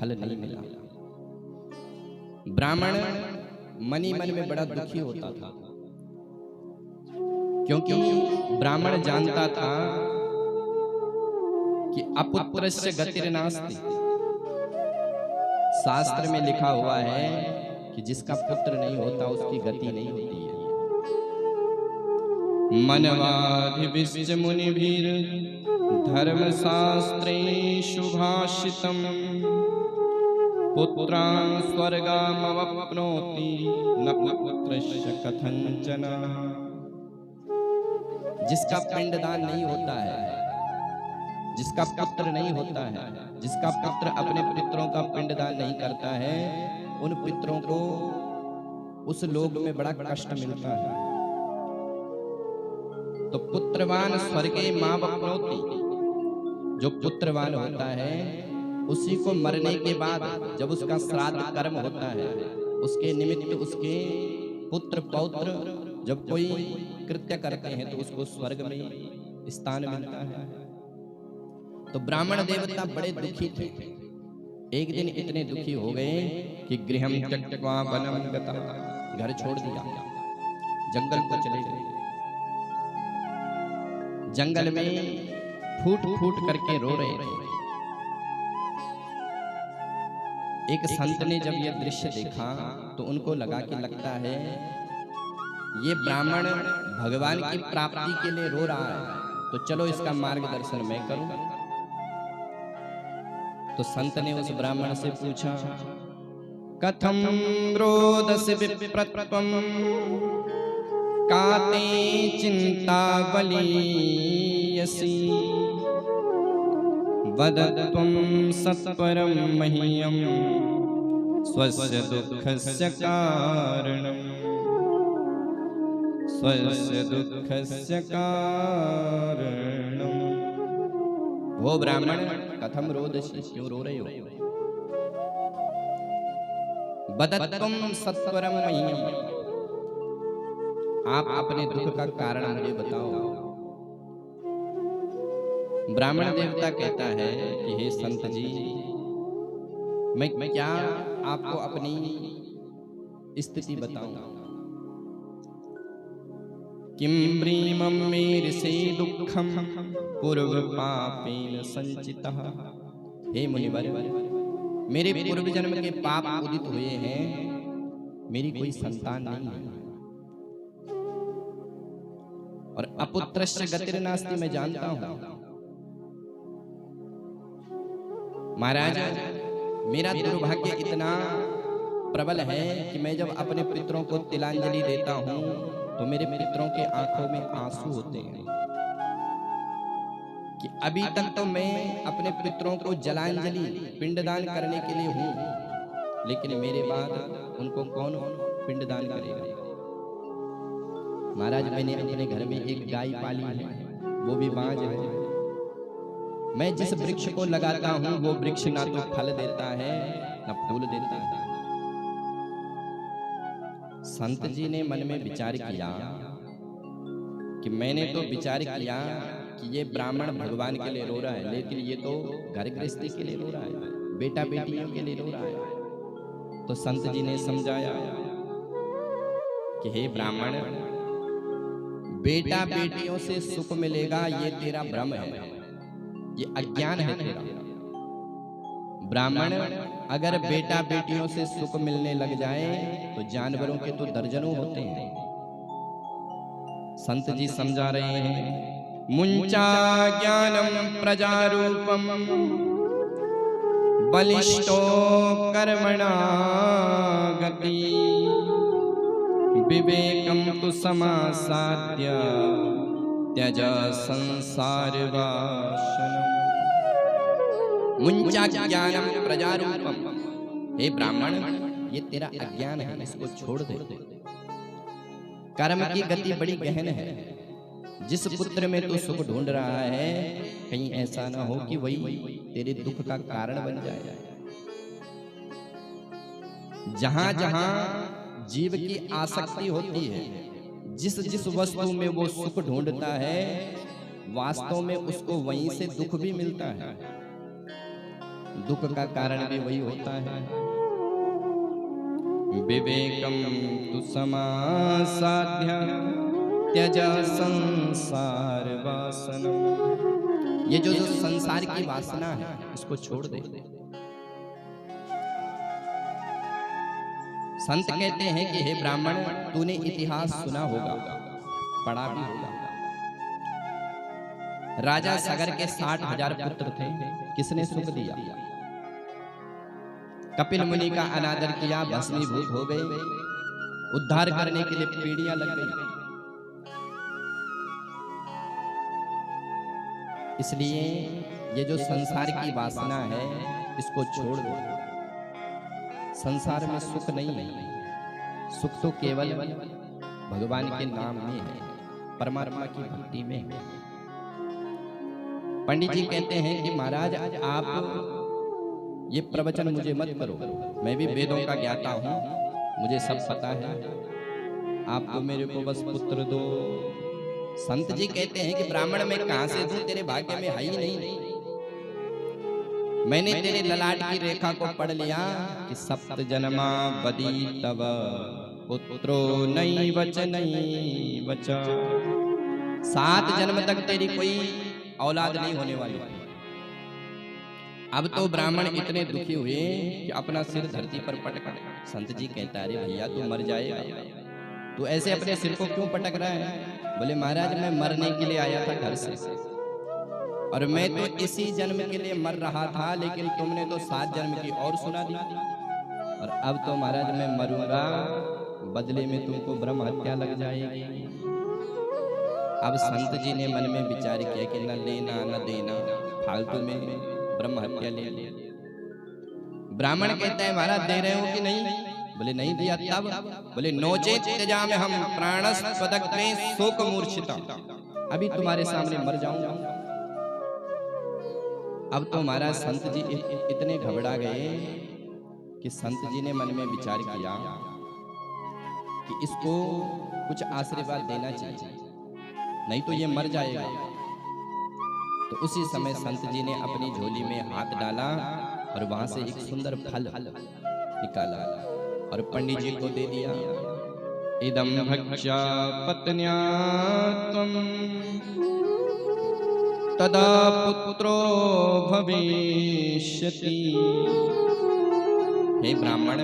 फल नहीं मिला। ब्राह्मण मन ही मन में बड़ा दुखी होता था, क्योंकि ब्राह्मण जानता था कि अपुत्रस्य गतिर्नास्ति। शास्त्र में लिखा हुआ है कि जिसका पुत्र नहीं होता उसकी गति नहीं होती है। मनवाधिविश्च मुनिभिर धर्मशास्त्रेषु भाषितम् पुत्रान् स्वर्गामवाप्नोति न पुत्रस्य कथंचन। जिसका पिंडदान नहीं होता है, जिसका पुत्र नहीं होता है, जिसका पुत्र अपने पितरों का पिंडदान नहीं करता है, उन पितरों को उस लोक में बड़ा कष्ट मिलता है। तो पुत्रवान स्वर्गे मावप्नोति, जो पुत्रवान होता है उसी को मरने के बाद जब उसका श्राद्ध कर्म होता है, उसके निमित्त उसके पुत्र पौत्र जब कोई कृत्य करते हैं तो उसको स्वर्ग में स्थान मिलता है। तो ब्राह्मण देवता बड़े दुखी थे। एक दिन इतने दुखी हो गए कि गृहं त्यक्त्वा वनं गतः, घर छोड़ दिया, जंगल को चले गए। जंगल में फूट फूट करके रो रहे थे। एक संत ने जब यह दृश्य देखा तो उनको लगा कि लगता है ये ब्राह्मण भगवान की प्राप्ति के लिए रो रहा है, तो चलो इसका मार्गदर्शन मैं करूं। तो संत ने उस ब्राह्मण से पूछा, कथम रोदसी विप्रत्वम काते चिंता बलीयसी वदत्वं सत्परं मह्यं स्वस्य दुःखस्य कारणम् स्वस्य दुःखस्य कारणम्। वो ब्राह्मण कथम रोदसी, क्यों रो रहे हो? वदत्वं सत्परं मह्यं, आप अपने दुख का कारण मुझे बताओ। ब्राह्मण देवता कहता है कि हे संत जी, मैं क्या आपको अपनी स्थिति बताऊं? किम ब्रीमं मेरिसे दुःखं पूर्व पापेन संचितः। हे मुनिवर, मेरे पूर्व जन्म के पाप उदित हुए हैं, मेरी कोई संतान नहीं है, और अपुत्रस्य गतिर्नास्ति मैं जानता हूं। महाराज, मेरा दुर्भाग्य इतना प्रबल है कि मैं जब अपने पितरों को तिलांजलि देता हूं तो मेरे पितरों के आंखों में आंसू होते हैं कि अभी तक तो मैं अपने पितरों को जलांजलि पिंडदान करने के लिए हूं, लेकिन मेरे बाद उनको कौन पिंडदान करेगा? महाराज, मैंने अपने घर में एक गाय पाली है, वो भी बांझ है। मैं जिस वृक्ष को लगाता हूं वो वृक्ष ना तो फल देता है ना फूल देता है। संत जी ने मन में विचार किया कि मैंने तो विचार किया कि ये ब्राह्मण भगवान के लिए रो रहा है, लेकिन ये तो घर गृहस्थी के लिए रो रहा है, बेटा बेटियों के लिए रो रहा है। तो संत जी ने समझाया कि हे ब्राह्मण, बेटा बेटियों से सुख मिलेगा ये तेरा भ्रम है, ये अज्ञान है तेरा। ब्राह्मण अगर बेटा बेटियों से सुख मिलने लग जाए तो जानवरों के तो दर्जनों होते हैं। संत जी समझा रहे हैं, मुंचा ज्ञानम प्रजारूपम बलिष्ठो कर्मणा गति विवेकम तु समासाद्य त्यज संसार वासनम। मुंचा ज्ञानम प्रजारूपम। हे ब्राह्मण, ये तेरा अज्ञान है, इसको छोड़ दे। कर्म की गति बड़ी गहन है। जिस पुत्र में तू सुख ढूंढ रहा है, कहीं ऐसा ना हो कि वही तेरे दुख का कारण बन जाए। जहां जहां जीव की आसक्ति होती है, जिस जिस वस्तु में वो सुख ढूंढता है, वास्तव में उसको वहीं से दुख भी मिलता है। दुख का कारण भी वही होता है। विवेकम तु समासाध्य त्यज संसार वासनम। ये जो संसार की वासना है इसको छोड़ दे। संत कहते हैं कि हे ब्राह्मण, तूने इतिहास सुना होगा, पढ़ा भी होगा। राजा सगर के 60,000 पुत्र थे। किसने सुख दिया? कपिल मुनि का अनादर किया, भस्मीभूत हो गए। उद्धार करने के लिए पीढ़ियां लग गई। इसलिए ये जो संसार की वासना है इसको छोड़ दो। संसार में सुख नहीं है। सुख तो केवल भगवान के नाम में है, परमात्मा की भक्ति में है। पंडित जी कहते हैं कि महाराज आप ये प्रवचन मुझे मत करो, मैं भी वेदों का ज्ञाता हूँ, मुझे सब पता है, आप तो मेरे को बस पुत्र दो। संत जी कहते हैं कि ब्राह्मण मैं कहां से दूं, तेरे भाग्य में है ही नहीं। मैंने तेरे ललाट की रेखा को पढ़ लिया कि सप्त जन्मा बदी तव पुत्रो नहीं बच नहीं बचा। 7 जन्म तक तेरी कोई औलाद नहीं होने वाली। अब तो ब्राह्मण इतने दुखी हुए कि अपना सिर धरती पर पटका। संत जी कहता है, अरे भैया तू मर जाएगा, तू ऐसे अपने सिर को क्यों पटक रहा है? बोले महाराज मैं मरने के लिए आया था घर से, और मैं तो इसी जन्म के लिए मर रहा था, लेकिन तुमने तो 7 जन्म की और सुना दी, और अब तो महाराज मैं मरूंगा, बदले में तुमको ब्रह्म हत्या लग जाएगी। अब संत जी ने मन में विचार किया कि न लेना न देना, फालतू में ब्रह्म हत्या ले लिया। ब्राह्मण कहता है महाराज दे रहे हो कि नहीं? बोले नहीं दिया। तब बोले नोचे त्यजा में हम प्राणस पदक्ते शोक मूर्छिता, अभी तुम्हारे सामने मर जाऊंगा। अब तो महाराज संत जी इतने घबरा गए कि संत जी ने मन में विचार किया कि इसको कुछ आशीर्वाद देना चाहिए, नहीं तो ये मर जाएगा। तो उसी समय संत जी ने अपनी झोली में हाथ डाला और वहां से एक सुंदर फल निकाला और पंडित जी को दे दिया। इदम भक्ष्या पत्न्या त्वं तदा पुत्रो भविष्यति। हे ब्राह्मण,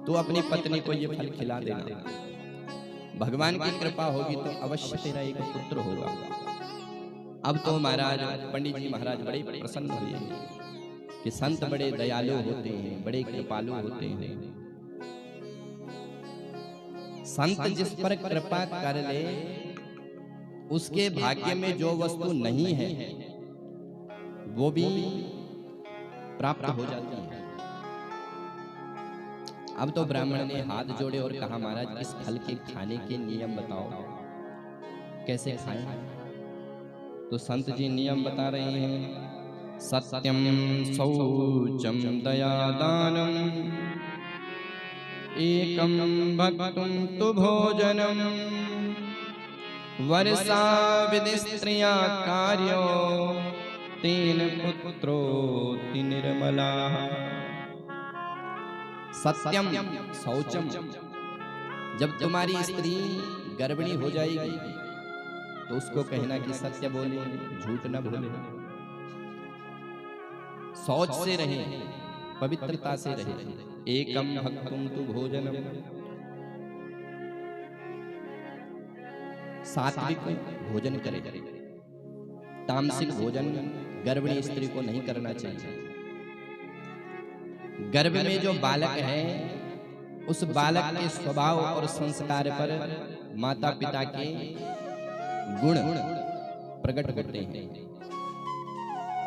तू अपनी पत्नी को ये फल खिला देना, भगवान की कृपा होगी तो अवश्य तेरा एक पुत्र होगा। अब तो महाराज पंडित जी महाराज बड़े प्रसन्न हुए कि संत बड़े दयालु होते हैं, बड़े कृपालु होते हैं। संत जिस पर कृपा कर ले उसके भाग्य में जो वस्तु नहीं है वो भी प्राप्त हो जाती है। अब तो ब्राह्मण ने हाथ जोड़े और कहा महाराज इस फल के खाने के नियम बताओ, कैसे खाएं? तो संत जी नियम बता रहे हैं, सत्यम शौचम दया दानम एकम भक्तुम तु भोजनम वर्षा विधि स्त्रिया कार्यो तेन पुत्रो ति निर्मला। सत्यम शौचम, जब तुम्हारी स्त्री गर्भिणी हो जाएगी तो उसको कहना कि सत्य बोले, झूठ न बोले, शौच से रहे, पवित्रता से रहे। एकम भक्तुम तु भोजनम, सात्विक भोजन करे। तामसिक भोजन गर्भिणी स्त्री को नहीं करना चाहिए। गर्भ में जो बालक है उस बालक के स्वभाव और संस्कार पर माता पिता के गुण प्रकट होते हैं।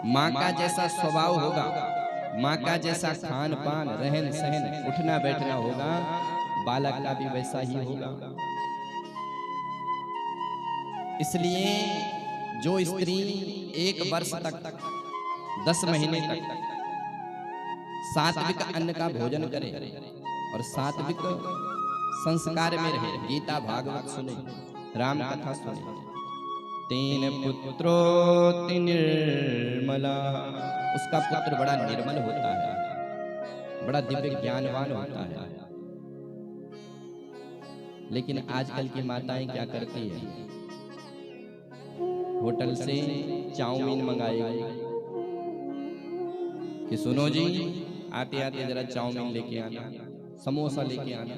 माँ का जैसा स्वभाव होगा, माँ का जैसा खान पान रहन सहन उठना बैठना होगा, बालक का भी वैसा ही होगा। इसलिए जो स्त्री 1 वर्ष तक 10 महीने तक सात्विक अन्न का भोजन करे और सात्विक संस्कार में रहे, गीता भागवत सुने, राम कथा सुने, तेन पुत्रोति निर्मला। उसका पुत्र बड़ा निर्मल होता है, बड़ा दिव्य ज्ञानवान होता है। लेकिन आजकल की माताएं क्या करती है, होटल से चाउमीन मंगाएगी कि सुनो जी आते आते जरा चाउमीन लेके आना, समोसा लेके आना।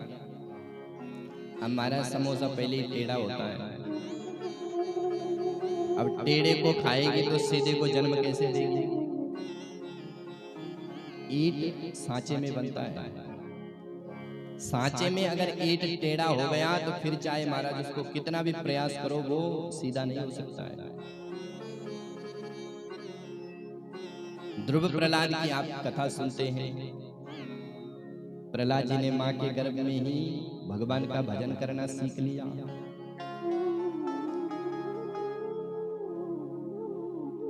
हमारा समोसा पहले ही टेढ़ा होता है, अब टेढ़े को खाएगी तो सीधे को जन्म कैसे देगी। ईंट सांचे में बनता है, सांचे में अगर ईंट टेढ़ा हो गया तो फिर चाहे महाराज उसको कितना भी प्रयास करो वो सीधा नहीं हो सकता है। ध्रुव प्रहलाद की आप कथा सुनते हैं, प्रहलाद जी ने मां के गर्भ में ही भगवान का भजन करना सीख लिया।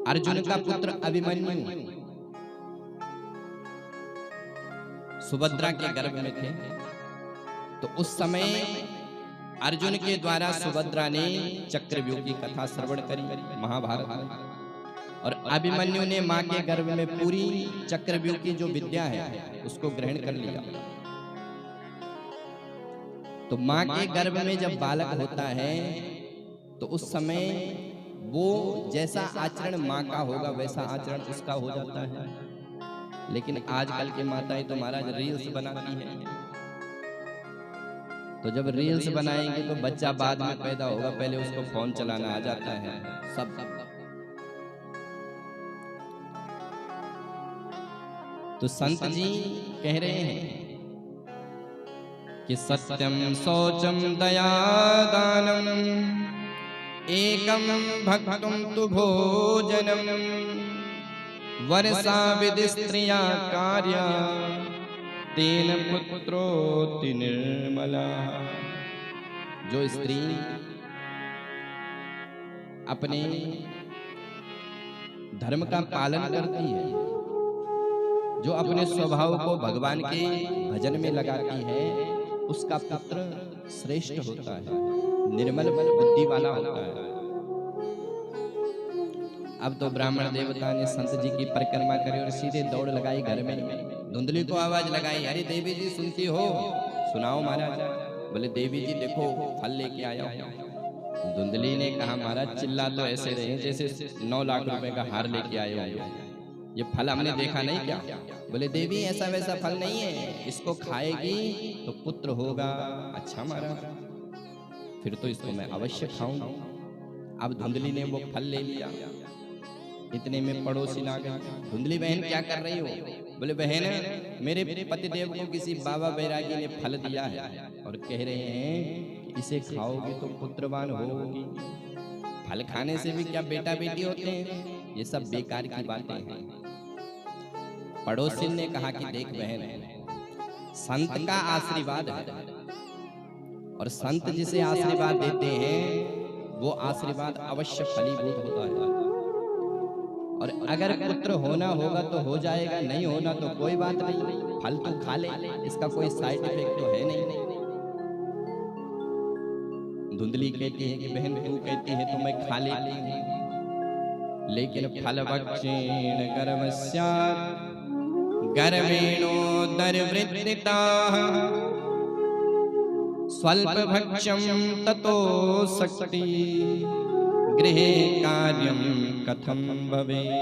अर्जुन का पुत्र अभिमन्यु सुभद्रा के गर्भ में थे, तो उस समय अर्जुन के द्वारा सुभद्रा ने चक्रव्यूह की कथा श्रवण करी महाभारत में, और अभिमन्यु ने मां के गर्भ में पूरी चक्रव्यूह की जो विद्या है उसको ग्रहण कर लिया। तो मां के गर्भ में जब बालक होता है तो उस समय वो जैसा आचरण मां का होगा वैसा आचरण उसका हो जाता है। लेकिन आजकल के माताएं तो महाराज रील्स बनाती हैं, तो जब रील्स बनाएंगे तो बच्चा बाद में पैदा होगा, पहले उसको फोन चलाना आ जाता है सब। तो संत जी कह रहे हैं कि सत्यम शौचम दया दानम एकम भक्तुम तु भोजनम वर्षा विधि स्त्रिया कार्या तेन पुत्रोति निर्मला। जो स्त्री अपने धर्म का पालन करती है, जो अपने स्वभाव को भगवान के भजन में लगाती है, उसका पुत्र श्रेष्ठ होता है, निर्मल बुद्धि वाला होता है। अब तो ब्राह्मण देवता ने संत जी की परिक्रमा करी और सीधे दौड़ लगाई घर में, धुंधली को आवाज लगाई, अरे देवी जी सुनती हो, सुनाओ महाराज। बोले देवी जी देखो फल लेके आया हूं। धुंधली ने कहा महाराज चिल्ला तो ऐसे रहे जैसे 9 लाख रुपए का हार लेके आए हो, ये फल हमने देखा नहीं क्या। बोले देवी ऐसा वैसा फल नहीं है, इसको खाएगी तो पुत्र होगा। अच्छा महाराज फिर तो इसको मैं अवश्य खाऊंगा। अब धुंधली ने वो फल ले लिया, इतने में पड़ोसी आ गए, धुंधली बहन क्या कर रही हो। बोले बहन मेरे पतिदेव को किसी बाबा बैरागी ने फल दिया है और कह रहे हैं कि इसे खाओगे तो पुत्रवान होगी। फल खाने से भी क्या बेटा बेटी होते हैं, ये सब बेकार की बातें हैं। पड़ोसी ने कहा कि देख बहन संत का आशीर्वाद है, और संत जिसे आशीर्वाद देते हैं वो आशीर्वाद अवश्य फलीभूत होता है। और अगर पुत्र होना होगा तो हो जाएगा, नहीं होना तो कोई बात नहीं, फल तो खा ले, इसका कोई साइड इफेक्ट तो है नहीं। धुंधली कहती है कि बहन तू कहती है तो मैं खा लेती हूं, लेकिन फल भक्षेण गर्भस्यात् गर्भेणोदरवृत्तिताः स्वल्प भक्ष्यं ततो शक्ति गृहे कार्यं कथं भवेत्।